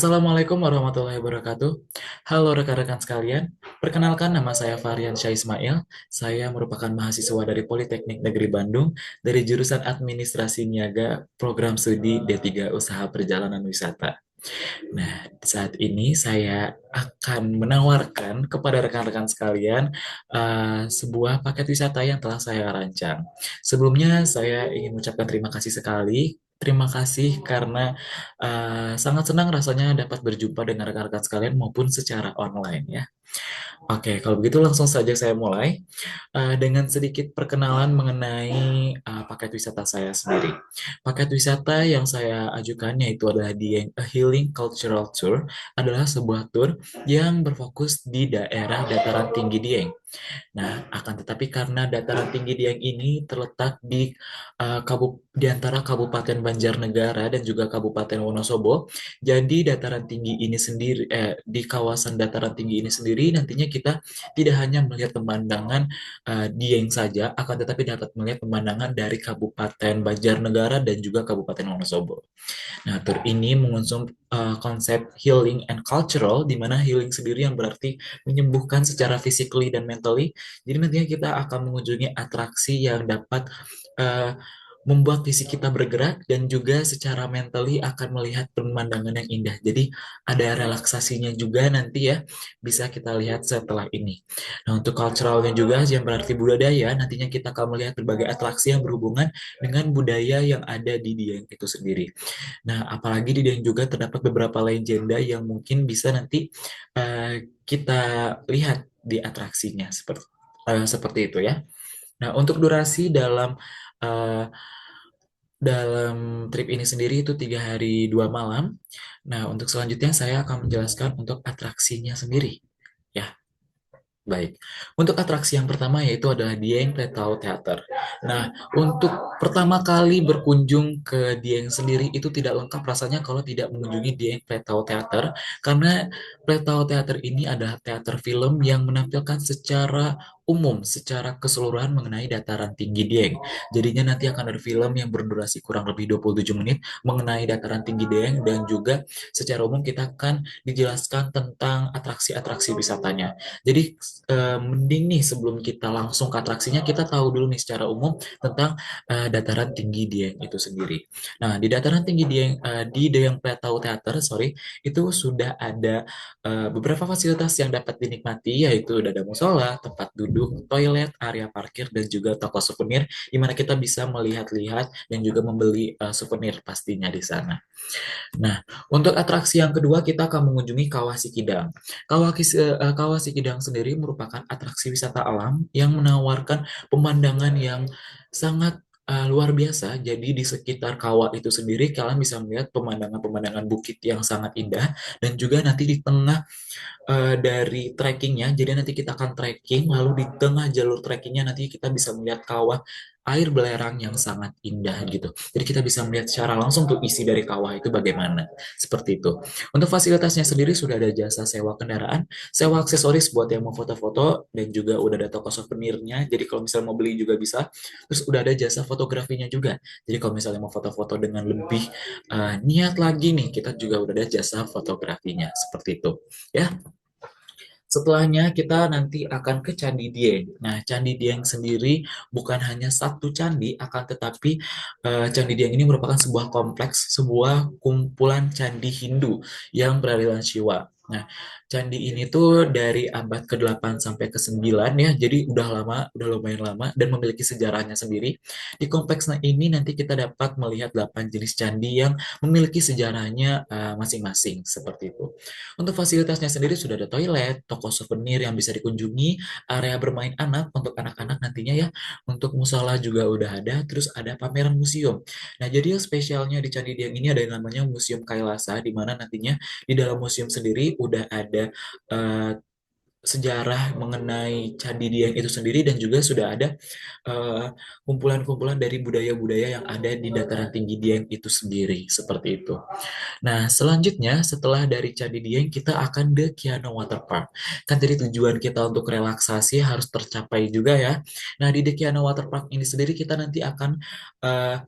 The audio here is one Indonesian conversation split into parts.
Assalamualaikum warahmatullahi wabarakatuh. Halo rekan-rekan sekalian, perkenalkan nama saya Fahrian Syah Ismail. Saya merupakan mahasiswa dari Politeknik Negeri Bandung dari jurusan Administrasi Niaga Program Studi D3 Usaha Perjalanan Wisata. Nah, saat ini saya akan menawarkan kepada rekan-rekan sekalian sebuah paket wisata yang telah saya rancang. Sebelumnya, saya ingin mengucapkan terima kasih sekali. Terima kasih karena sangat senang rasanya dapat berjumpa dengan rekan-rekan sekalian maupun secara online ya. Oke, kalau begitu langsung saja saya mulai dengan sedikit perkenalan mengenai paket wisata saya sendiri. Paket wisata yang saya ajukan yaitu adalah Dieng A Healing Cultural Tour adalah sebuah tour yang berfokus di daerah dataran tinggi Dieng. Nah, akan tetapi karena dataran tinggi Dieng ini terletak di antara Kabupaten Banjarnegara dan juga Kabupaten Wonosobo, jadi dataran tinggi ini sendiri di kawasan dataran tinggi ini sendiri nantinya kita tidak hanya melihat pemandangan Dieng saja, akan tetapi dapat melihat pemandangan dari Kabupaten Banjarnegara dan juga Kabupaten Wonosobo. Nah, tour ini mengusung konsep healing and cultural, di mana healing sendiri yang berarti menyembuhkan secara physically dan mentally. Jadi nantinya kita akan mengunjungi atraksi yang dapat uh, membuat fisik kita bergerak dan juga secara mentally akan melihat pemandangan yang indah. Jadi ada relaksasinya juga nanti ya, bisa kita lihat setelah ini. Nah, untuk culturalnya juga yang berarti budaya, nantinya kita akan melihat berbagai atraksi yang berhubungan dengan budaya yang ada di Dieng itu sendiri. Nah, apalagi di Dieng juga terdapat beberapa legenda yang mungkin bisa nanti kita lihat di atraksinya seperti itu ya. Nah, untuk durasi uh, dalam trip ini sendiri itu 3 hari 2 malam. Nah, untuk selanjutnya saya akan menjelaskan untuk atraksinya sendiri. Ya, baik. Untuk atraksi yang pertama yaitu adalah Dieng Pretau Theater. Nah, untuk pertama kali berkunjung ke Dieng sendiri itu tidak lengkap rasanya kalau tidak mengunjungi Dieng Pretau Theater karena Pretau Theater ini adalah teater film yang menampilkan secara umum, secara keseluruhan mengenai dataran tinggi Dieng. Jadinya nanti akan ada film yang berdurasi kurang lebih 27 menit mengenai dataran tinggi Dieng dan juga secara umum kita akan dijelaskan tentang atraksi-atraksi wisatanya. Jadi mending nih sebelum kita langsung ke atraksinya kita tahu dulu nih secara umum tentang dataran tinggi Dieng itu sendiri. Nah, di dataran tinggi Dieng di Dieng Plateau Theater, sorry, itu sudah ada beberapa fasilitas yang dapat dinikmati yaitu udah ada musola, tempat duduk, toilet, area parkir dan juga toko souvenir di mana kita bisa melihat-lihat dan juga membeli souvenir pastinya di sana. Nah, untuk atraksi yang kedua kita akan mengunjungi Kawah Sikidang. Kawah Sikidang sendiri merupakan atraksi wisata alam yang menawarkan pemandangan yang sangat luar biasa. Jadi di sekitar kawah itu sendiri kalian bisa melihat pemandangan-pemandangan bukit yang sangat indah dan juga nanti di tengah dari trekkingnya. Jadi nanti kita akan trekking, lalu di tengah jalur trekkingnya nanti kita bisa melihat kawah air belerang yang sangat indah gitu. Jadi kita bisa melihat secara langsung tuh isi dari kawah itu bagaimana. Seperti itu. Untuk fasilitasnya sendiri sudah ada jasa sewa kendaraan, sewa aksesoris buat yang mau foto-foto, dan juga udah ada toko souvenirnya. Jadi kalau misalnya mau beli juga bisa. Terus udah ada jasa fotografinya juga. Jadi kalau misalnya mau foto-foto dengan lebih niat lagi nih, kita juga udah ada jasa fotografinya. Seperti itu. Ya, setelahnya kita nanti akan ke Candi Dieng. Nah, Candi Dieng sendiri bukan hanya satu candi, akan tetapi Candi Dieng ini merupakan sebuah kompleks, sebuah kumpulan candi Hindu yang beraliran Siwa. Nah, candi ini tuh dari abad ke-8 sampai ke-9 ya, jadi udah lama, udah lumayan lama dan memiliki sejarahnya sendiri. Di kompleks ini nanti kita dapat melihat 8 jenis candi yang memiliki sejarahnya masing-masing seperti itu. Untuk fasilitasnya sendiri sudah ada toilet, toko souvenir yang bisa dikunjungi, area bermain anak untuk anak-anak nantinya ya. Untuk musola juga udah ada, terus ada pameran museum. Nah, jadi yang spesialnya di Candi Dieng ini ada yang namanya Museum Kailasa, di mana nantinya di dalam museum sendiri udah ada eh, sejarah mengenai Candi Dieng itu sendiri dan juga sudah ada kumpulan-kumpulan dari budaya-budaya yang ada di dataran tinggi Dieng itu sendiri, seperti itu. Nah, selanjutnya setelah dari Candi Dieng kita akan ke Kiano Water Park. Kan jadi tujuan kita untuk relaksasi harus tercapai juga ya. Nah, di The Kiano Water Park ini sendiri kita nanti akan eh,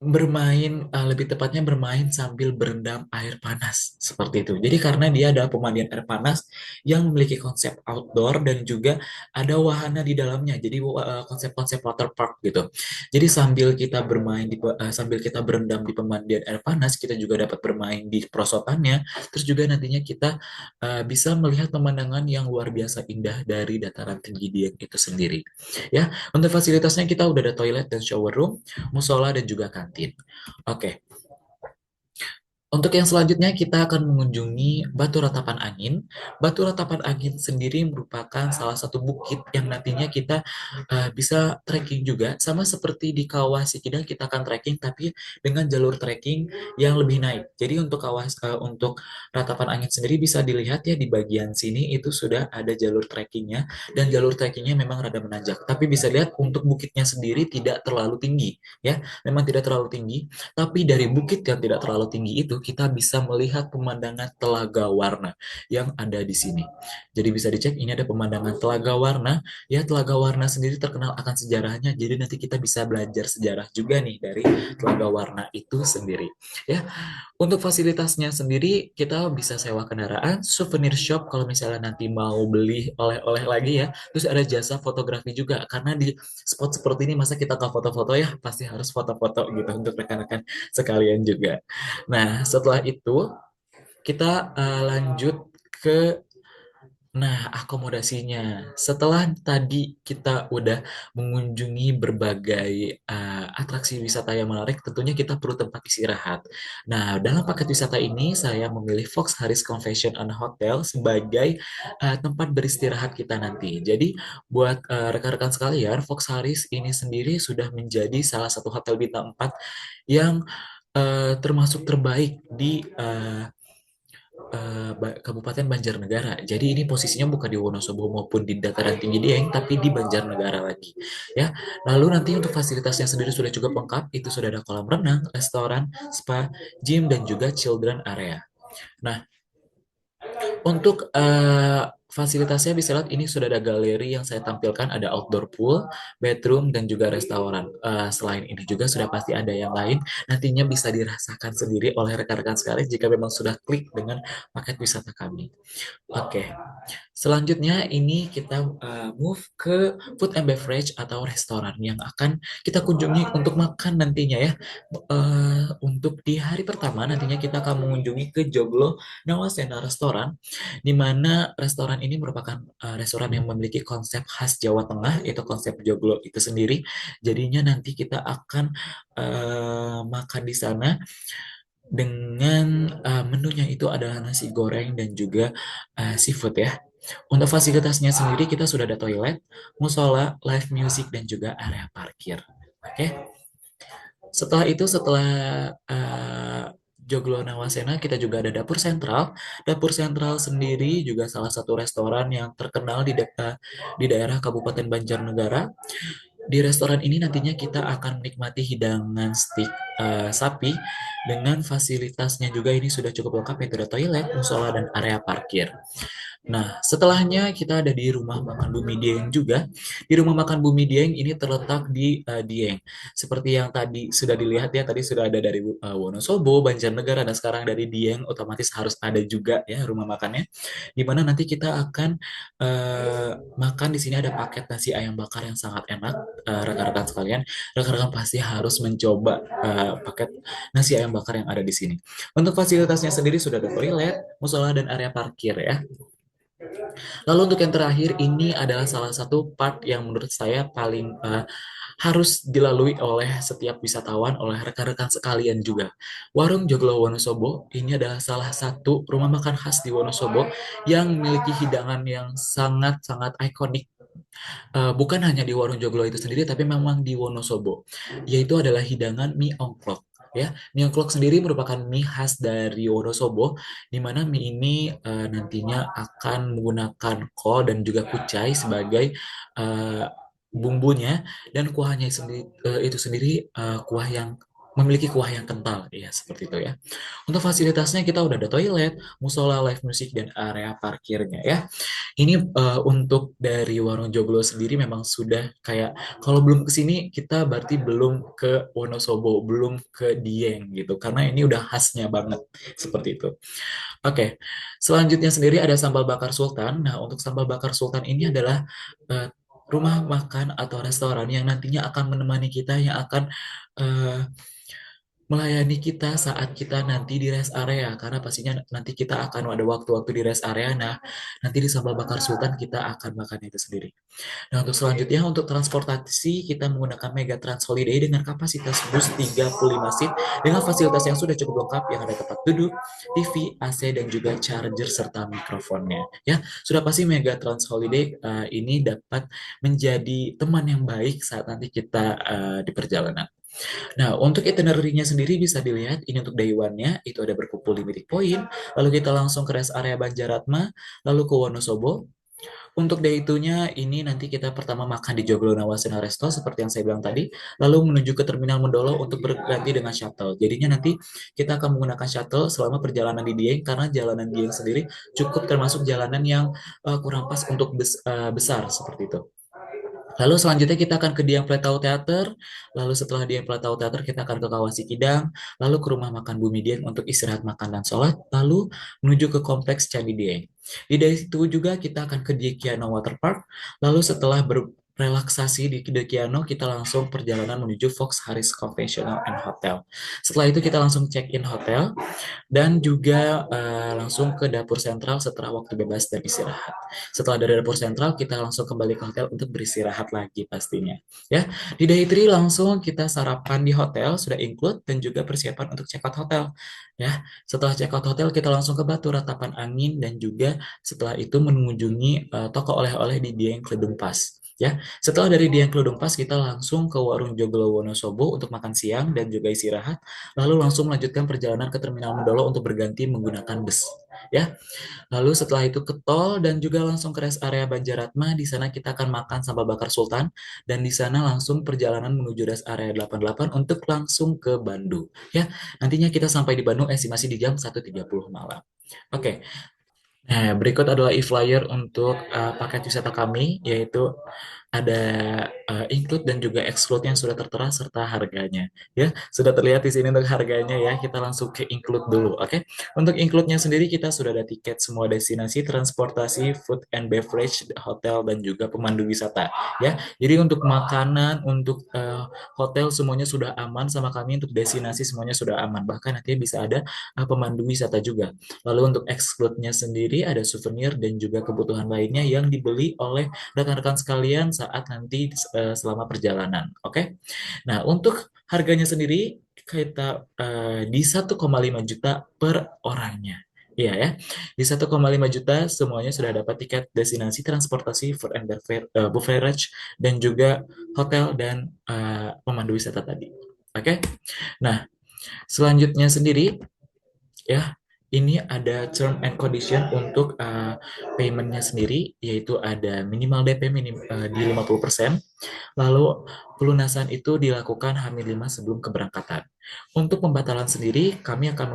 bermain, lebih tepatnya bermain sambil berendam air panas seperti itu. Jadi karena dia ada pemandian air panas yang memiliki konsep outdoor dan juga ada wahana di dalamnya. Jadi konsep-konsep water park gitu. Jadi sambil kita bermain sambil kita berendam di pemandian air panas, kita juga dapat bermain di perosotannya. Terus juga nantinya kita bisa melihat pemandangan yang luar biasa indah dari dataran tinggi Dieng itu sendiri. Ya, untuk fasilitasnya kita udah ada toilet dan shower room, musola dan juga kantin. Oke, untuk yang selanjutnya kita akan mengunjungi Batu Ratapan Angin. Batu Ratapan Angin sendiri merupakan salah satu bukit yang nantinya kita bisa trekking juga, sama seperti di Kawah Sikidang kita akan trekking tapi dengan jalur trekking yang lebih naik. Jadi untuk Ratapan Angin sendiri bisa dilihat ya di bagian sini itu sudah ada jalur trekkingnya dan jalur trekkingnya memang rada menanjak. Tapi bisa lihat untuk bukitnya sendiri tidak terlalu tinggi ya, memang tidak terlalu tinggi. Tapi dari bukit yang tidak terlalu tinggi itu, kita bisa melihat pemandangan Telaga Warna yang ada di sini. Jadi bisa dicek, ini ada pemandangan Telaga Warna. Ya, Telaga Warna sendiri terkenal akan sejarahnya. Jadi nanti kita bisa belajar sejarah juga nih dari Telaga Warna itu sendiri. Ya, untuk fasilitasnya sendiri, kita bisa sewa kendaraan, souvenir shop kalau misalnya nanti mau beli oleh-oleh lagi ya. Terus ada jasa fotografi juga, karena di spot seperti ini masa kita nggak foto-foto ya, pasti harus foto-foto gitu untuk rekan-rekan sekalian juga. Nah, setelah itu kita lanjut ke akomodasinya. Setelah tadi kita udah mengunjungi berbagai atraksi wisata yang menarik, tentunya kita perlu tempat istirahat. Nah, dalam paket wisata ini saya memilih Fox Harris Convention and Hotel sebagai tempat beristirahat kita nanti. Jadi, buat rekan-rekan sekalian, Fox Harris ini sendiri sudah menjadi salah satu hotel bintang 4 yang termasuk terbaik di Kabupaten Banjarnegara. Jadi ini posisinya bukan di Wonosobo maupun di dataran tinggi Dieng, tapi di Banjarnegara lagi. Ya, lalu nanti untuk fasilitasnya sendiri sudah cukup lengkap. Itu sudah ada kolam renang, restoran, spa, gym, dan juga children area. Nah, untuk fasilitasnya bisa lihat ini sudah ada galeri yang saya tampilkan, ada outdoor pool, bedroom, dan juga restoran. Selain ini juga sudah pasti ada yang lain, nantinya bisa dirasakan sendiri oleh rekan-rekan sekalian jika memang sudah klik dengan paket wisata kami. Oke, selanjutnya ini kita move ke food and beverage atau restoran yang akan kita kunjungi untuk makan nantinya ya. Untuk di hari pertama nantinya kita akan mengunjungi ke Joglo Nawasena Restoran, di mana restoran ini merupakan restoran yang memiliki konsep khas Jawa Tengah, itu konsep Joglo itu sendiri. Jadinya nanti kita akan makan di sana dengan menunya itu adalah nasi goreng dan juga seafood ya. Untuk fasilitasnya sendiri kita sudah ada toilet, musola, live music dan juga area parkir. Oke. Setelah Joglo Nawasena kita juga ada dapur sentral. Dapur sentral sendiri juga salah satu restoran yang terkenal di daerah Kabupaten Banjarnegara. Di restoran ini nantinya kita akan menikmati hidangan steak sapi dengan fasilitasnya juga ini sudah cukup lengkap, yaitu ada toilet, musola, dan area parkir. Nah, setelahnya kita ada di Rumah Makan Bumi Dieng juga. Di Rumah Makan Bumi Dieng ini terletak di Dieng. Seperti yang tadi sudah dilihat ya, tadi sudah ada dari Wonosobo, Banjarnegara, dan sekarang dari Dieng, otomatis harus ada juga ya rumah makannya. Di mana nanti kita akan makan di sini ada paket nasi ayam bakar yang sangat enak, rekan-rekan sekalian. Rekan-rekan pasti harus mencoba paket nasi ayam bakar yang ada di sini. Untuk fasilitasnya sendiri sudah ada toilet, musola, dan area parkir ya. Lalu untuk yang terakhir ini adalah salah satu part yang menurut saya paling harus dilalui oleh setiap wisatawan, oleh rekan-rekan sekalian juga. Warung Joglo Wonosobo ini adalah salah satu rumah makan khas di Wonosobo yang memiliki hidangan yang sangat-sangat ikonik. Bukan hanya di Warung Joglo itu sendiri, tapi memang di Wonosobo, yaitu adalah hidangan mie ongklok. Ya, mie ongklok sendiri merupakan mie khas dari Wonosobo, di mana mie ini nantinya akan menggunakan kol dan juga kucai sebagai bumbunya, dan kuahnya itu sendiri kuah yang memiliki kuah yang kental, ya seperti itu ya. Untuk fasilitasnya kita udah ada toilet, musola, live music, dan area parkirnya ya. Ini untuk dari Warung Joglo sendiri memang sudah kayak kalau belum ke sini kita berarti belum ke Wonosobo, belum ke Dieng gitu. Karena ini udah khasnya banget seperti itu. Oke, selanjutnya sendiri ada sambal bakar Sultan. Nah, untuk sambal bakar Sultan ini adalah eh, rumah makan atau restoran yang nantinya akan menemani kita, yang akan eh, melayani kita saat kita nanti di rest area, karena pastinya nanti kita akan ada waktu-waktu di rest area. Nah, nanti di sambal bakar Sultan kita akan makan itu sendiri. Nah, untuk selanjutnya untuk transportasi kita menggunakan Mega Trans Holiday dengan kapasitas bus 35 seat dengan fasilitas yang sudah cukup lengkap, yang ada tempat duduk, TV, AC, dan juga charger serta mikrofonnya. Ya, sudah pasti Mega Trans Holiday ini dapat menjadi teman yang baik saat nanti kita di perjalanan. Nah, untuk itinerary-nya sendiri bisa dilihat, ini untuk day one-nya, itu ada berkumpul di meeting point, lalu kita langsung ke rest area Banjaratma, lalu ke Wonosobo. Untuk day 2-nya, ini nanti kita pertama makan di Joglo Nawasena Resto, seperti yang saya bilang tadi, lalu menuju ke Terminal Mendolo untuk berganti dengan shuttle. Jadinya nanti kita akan menggunakan shuttle selama perjalanan di Dieng, karena jalanan Dieng sendiri cukup termasuk jalanan yang kurang pas untuk besar, seperti itu. Lalu selanjutnya kita akan ke Dieng Pletau Theater, lalu setelah Dieng Pletau Theater kita akan ke Kawasi Kidang, lalu ke rumah makan Bumi Dieng untuk istirahat makan dan sholat, lalu menuju ke kompleks Candi Dieng. Di dari situ juga kita akan ke Dekiano Water Park, lalu setelah berrelaksasi di Dekiano kita langsung perjalanan menuju Fox Harris Conventional and Hotel. Setelah itu kita langsung check in hotel, dan juga langsung ke dapur sentral setelah waktu bebas dan istirahat. Setelah dari dapur sentral, kita langsung kembali ke hotel untuk beristirahat lagi pastinya. Ya, di day 3 langsung kita sarapan di hotel sudah include dan juga persiapan untuk check out hotel. Ya, setelah check out hotel kita langsung ke Batu Ratapan Angin dan juga setelah itu mengunjungi toko oleh-oleh di Dieng Kledung Pas. Ya, setelah dari Dieng Kledung Pas kita langsung ke Warung Joglo Wonosobo untuk makan siang dan juga istirahat, lalu langsung melanjutkan perjalanan ke Terminal Mendolo untuk berganti menggunakan bus. Ya, lalu setelah itu ke tol dan juga langsung ke rest area Banjaratma. Di sana kita akan makan sambal bakar Sultan dan di sana langsung perjalanan menuju rest area 88 untuk langsung ke Bandung. Ya, nantinya kita sampai di Bandung estimasi di jam 1.30 malam. Oke, nah, berikut adalah e-flyer untuk paket wisata kami, yaitu ada include dan juga exclude yang sudah tertera serta harganya. Ya, sudah terlihat di sini untuk harganya ya. Kita langsung ke include dulu, oke? Untuk include-nya sendiri kita sudah ada tiket semua destinasi, transportasi, food and beverage, hotel dan juga pemandu wisata. Ya, jadi untuk makanan, untuk hotel semuanya sudah aman sama kami. Untuk destinasi semuanya sudah aman. Bahkan nanti bisa ada pemandu wisata juga. Lalu untuk exclude-nya sendiri ada souvenir dan juga kebutuhan lainnya yang dibeli oleh rekan-rekan sekalian saat nanti selama perjalanan. Oke. Nah, untuk harganya sendiri kita di 1,5 juta per orangnya. Iya ya, di 1,5 juta semuanya sudah dapat tiket destinasi, transportasi, food and beverage, dan juga hotel dan pemandu wisata tadi. Oke, nah selanjutnya sendiri ya, ini ada term and condition untuk paymentnya sendiri, yaitu ada minimal DP di 50%. Lalu pelunasan itu dilakukan H-5 sebelum keberangkatan. Untuk pembatalan sendiri, kami akan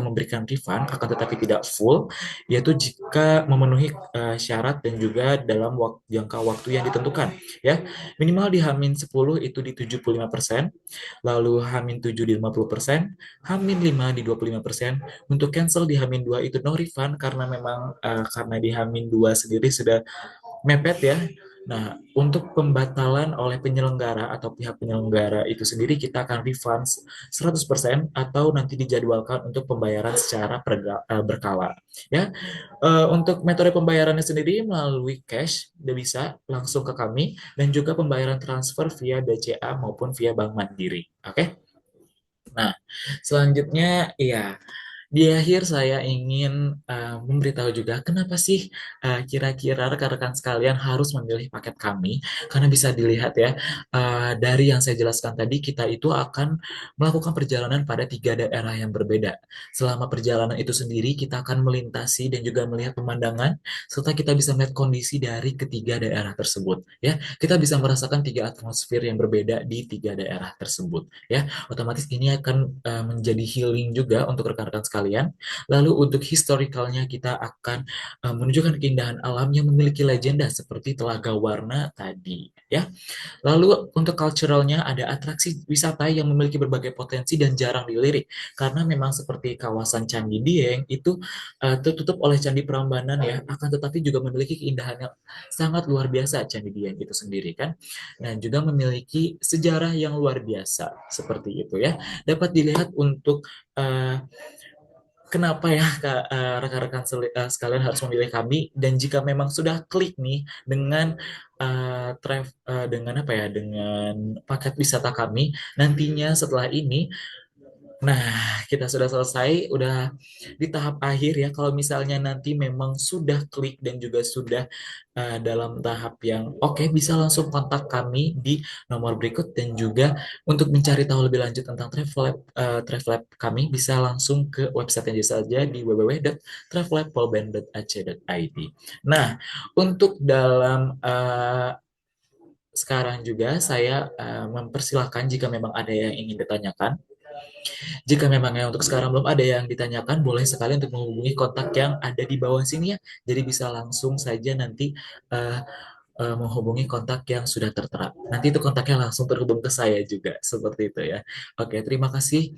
memberikan refund, akan tetapi tidak full, yaitu jika memenuhi syarat dan juga dalam jangka waktu yang ditentukan. Ya, minimal di H-10 itu di 75%, lalu H-7 di 50%, H-5 di 25%. Untuk cancel di H-2 itu no refund karena memang karena di H-2 sendiri sudah mepet ya. Nah, untuk pembatalan oleh penyelenggara atau pihak penyelenggara itu sendiri kita akan refund 100% atau nanti dijadwalkan untuk pembayaran secara berkala. Ya, untuk metode pembayarannya sendiri melalui cash, udah bisa langsung ke kami dan juga pembayaran transfer via BCA maupun via Bank Mandiri. Oke? Nah, selanjutnya ya Di akhir saya ingin memberitahu juga kenapa sih kira-kira rekan-rekan sekalian harus memilih paket kami, karena bisa dilihat ya, dari yang saya jelaskan tadi, kita itu akan melakukan perjalanan pada tiga daerah yang berbeda. Selama perjalanan itu sendiri kita akan melintasi dan juga melihat pemandangan, serta kita bisa melihat kondisi dari ketiga daerah tersebut. Ya, kita bisa merasakan tiga atmosfer yang berbeda di tiga daerah tersebut. Ya, otomatis ini akan menjadi healing juga untuk rekan-rekan sekalian. Lalu untuk historicalnya kita akan menunjukkan keindahan alam yang memiliki legenda seperti Telaga Warna tadi, ya. Lalu untuk culturalnya ada atraksi wisata yang memiliki berbagai potensi dan jarang dilirik, karena memang seperti kawasan Candi Dieng itu tertutup oleh Candi Prambanan ya, akan tetapi juga memiliki keindahan yang sangat luar biasa Candi Dieng itu sendiri kan, dan juga memiliki sejarah yang luar biasa seperti itu ya. Dapat dilihat untuk uh, kenapa ya rekan-rekan sekalian harus memilih kami, dan jika memang sudah klik nih dengan dengan apa ya, dengan paket wisata kami nantinya setelah ini. Nah, kita sudah selesai, udah di tahap akhir ya. Kalau misalnya nanti memang sudah klik dan juga sudah dalam tahap yang oke, bisa langsung kontak kami di nomor berikut, dan juga untuk mencari tahu lebih lanjut tentang Travelab kami bisa langsung ke website yang saja di www.travellabpolban.ac.id. Nah, untuk dalam sekarang juga saya mempersilahkan jika memang ada yang ingin ditanyakan. Jika memangnya untuk sekarang belum ada yang ditanyakan, boleh sekali untuk menghubungi kontak yang ada di bawah sini ya. Jadi bisa langsung saja nanti eh, menghubungi kontak yang sudah tertera. Nanti itu kontaknya langsung terhubung ke saya juga, seperti itu ya. Oke, terima kasih.